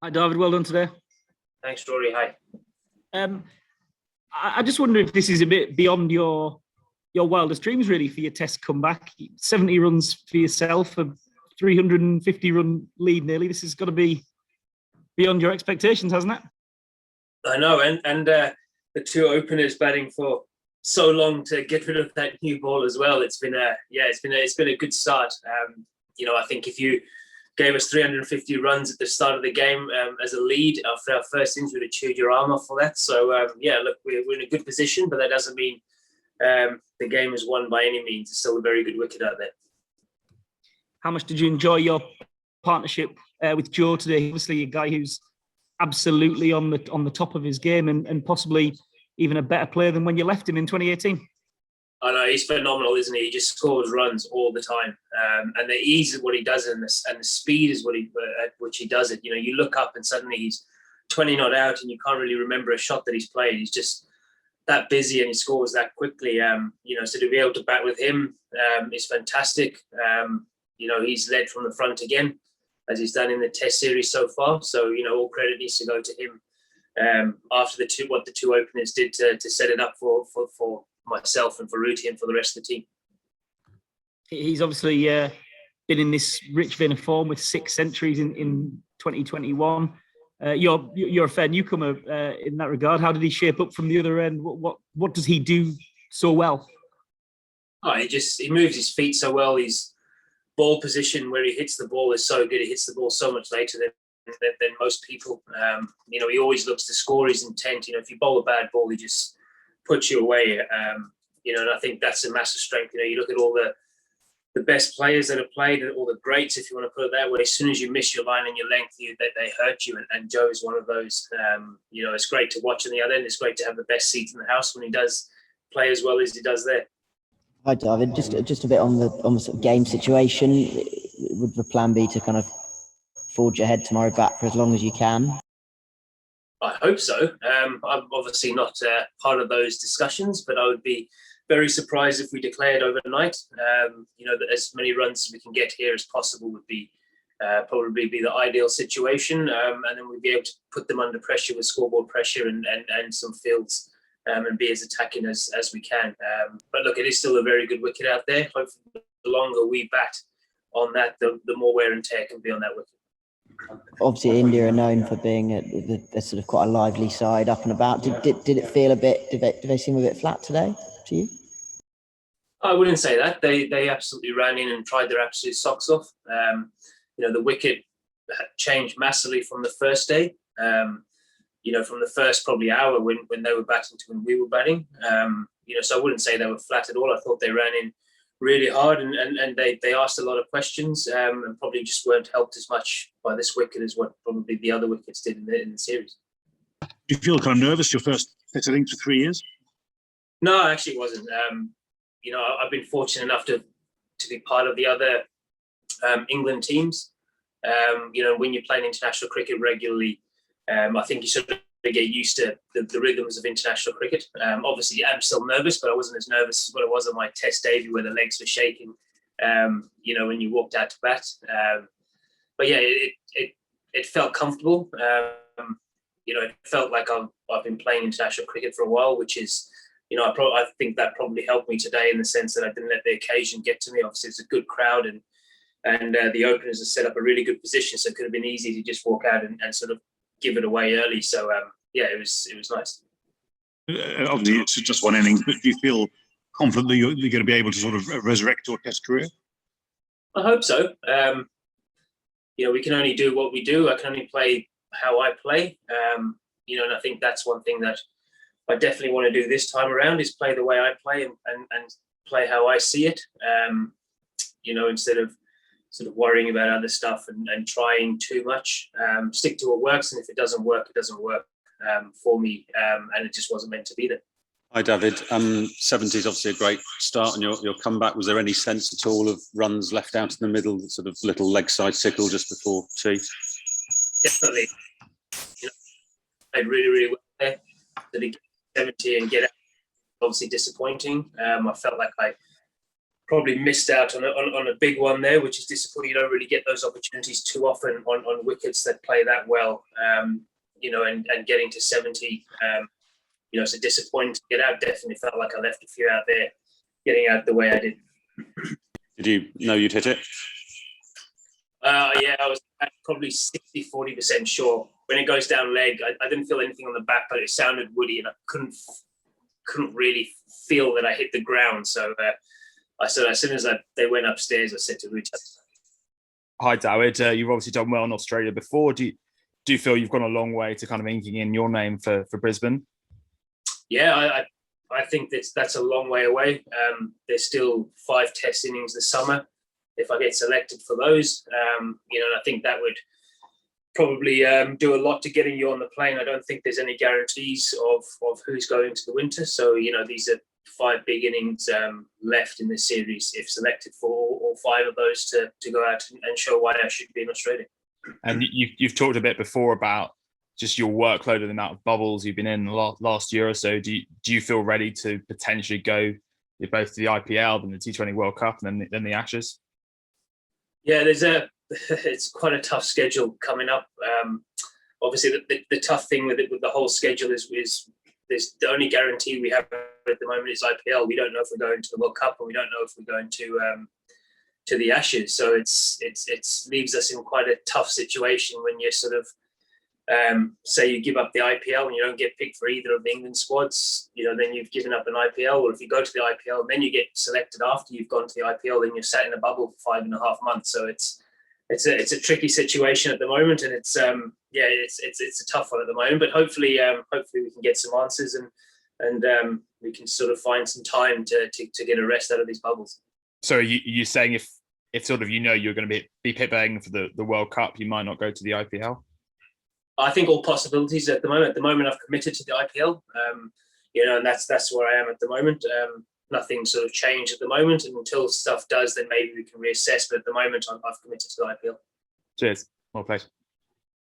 Hi, David. Well done today. Thanks, Rory. Hi. Um, I just wonder if this is a bit beyond your wildest dreams, really, for your Test comeback. 70 runs for yourself, a 350-run lead nearly. This has got to be beyond your expectations, hasn't it? I know, and the two openers batting for so long to get rid of that new ball as well. It's been a good start. I think if you gave us 350 runs at the start of the game as a lead after our first innings, we'd have chewed your arm off for that. So look, we're in a good position, but that doesn't mean the game is won by any means. It's still a very good wicket out there. How much did you enjoy your partnership with Joe today? Obviously, a guy who's absolutely on the top of his game and possibly even a better player than when you left him in 2018. I know, he's phenomenal, isn't he? He just scores runs all the time, and the ease of what he does and the speed is at which he does it. You look up and suddenly he's 20 not out, and you can't really remember a shot that he's played. He's just that busy and he scores that quickly. So to be able to bat with him is fantastic. He's led from the front again, as he's done in the Test series so far. So all credit needs to go to him after what the two openers did to set it up for myself and for Ruti and for the rest of the team. He's obviously been in this rich vein of form with 6 centuries in 2021. You're a fair newcomer in that regard. How did he shape up from the other end? What does he do so well? He moves his feet so well. His ball position where he hits the ball is so good. He hits the ball so much later than most people. He always looks to score his intent. If you bowl a bad ball, he just puts you away. And I think that's a massive strength. You look at all the best players that have played, all the greats, if you want to put it that way. As soon as you miss your line and your length, they hurt you. And Joe is one of those. It's great to watch on the other end. It's great to have the best seat in the house when he does play as well as he does there. Hi, David. Just a bit on the sort of game situation. Would the plan be to kind of forge ahead tomorrow, bat for as long as you can? I hope so. I'm obviously not part of those discussions, but I would be very surprised if we declared overnight. That as many runs as we can get here as possible would be probably be the ideal situation, and then we'd be able to put them under pressure with scoreboard pressure and some fields, and be as attacking as we can. But look, it is still a very good wicket out there. Hopefully, the longer we bat on that, the more wear and tear can be on that wicket. Obviously, India are known for being a sort of quite a lively side, up and about. Did it feel a bit? Did they seem a bit flat today to you? I wouldn't say that. They absolutely ran in and tried their absolute socks off. The wicket changed massively from the first day. From the first probably hour when they were batting to when we were batting. So I wouldn't say they were flat at all. I thought they ran in really hard and they asked a lot of questions and probably just weren't helped as much by this wicket as what probably the other wickets did in the series. Do you feel kind of nervous your first Test innings for 3 years? No, I actually wasn't. I've been fortunate enough to be part of the other England teams. When you play international cricket regularly, I think you sort of get used to the rhythms of international cricket. Obviously, I'm still nervous, but I wasn't as nervous as what I was on my Test debut where the legs were shaking, when you walked out to bat. But yeah, it felt comfortable. It felt like I've been playing international cricket for a while, which is, I think that probably helped me today in the sense that I didn't let the occasion get to me. Obviously, it's a good crowd and the openers have set up a really good position, so it could have been easy to just walk out and sort of give it away early. So it was nice. Obviously, it's just one inning, but do you feel confident that you're going to be able to sort of resurrect your Test career? I hope so. We can only do what we do. I can only play how I play. And I think that's one thing that I definitely want to do this time around is play the way I play and play how I see it. Instead of sort of worrying about other stuff and trying too much. Stick to what works, and if it doesn't work, it doesn't work for me, and it just wasn't meant to be there. Hi, David. 70 is obviously a great start on your comeback. Was there any sense at all of runs left out in the middle, sort of little leg side tickle just before tea? Definitely. Played really, really well there. To get 70 and get out, obviously disappointing. I felt like I probably missed out on a big one there, which is disappointing. You don't really get those opportunities too often on wickets that play that well, you know, and getting to 70, you know, it's a disappointing to get out. Definitely felt like I left a few out there getting out the way I did. Did you know you'd hit it? Yeah, I was probably 60-40% sure. When it goes down leg, I didn't feel anything on the back, but it sounded woody, and I couldn't really feel that I hit the ground. So I said, as soon as they went upstairs, I said to Richard. Hi, Dawid. You've obviously done well in Australia before. Do you feel you've gone a long way to kind of inking in your name for Brisbane? Yeah, I think that's a long way away. There's still 5 test innings this summer. If I get selected for those, you know, and I think that would probably do a lot to getting you on the plane. I don't think there's any guarantees of who's going to the winter. So, you know, these are 5 big innings left in this series if selected for all 5 of those to go out and show why I should be in Australia. And you've talked a bit before about just your workload and the amount of bubbles you've been in the last year or so. Do you feel ready to potentially go both to the IPL, then the T20 World Cup, and then the Ashes? Yeah, it's quite a tough schedule coming up. Obviously, the tough thing with the whole schedule is there's the only guarantee we have at the moment is IPL. We don't know if we're going to the World Cup, and we don't know if we're going to the Ashes. So it leaves us in quite a tough situation when you sort of say you give up the IPL and you don't get picked for either of the England squads. You know, then you've given up an IPL. Or if you go to the IPL and then you get selected after you've gone to the IPL, then you're sat in a bubble for 5.5 months. So it's a tricky situation at the moment, and it's a tough one at the moment. But hopefully we can get some answers and we can sort of find some time to get a rest out of these bubbles. So you're saying if sort of, you know, you're going to be pit-banging for the World Cup, you might not go to the IPL? I think all possibilities at the moment. At the moment, I've committed to the IPL, you know, and that's where I am at the moment. Nothing sort of changed at the moment, and until stuff does, then maybe we can reassess. But at the moment, I've committed to the IPL. Cheers. Well played.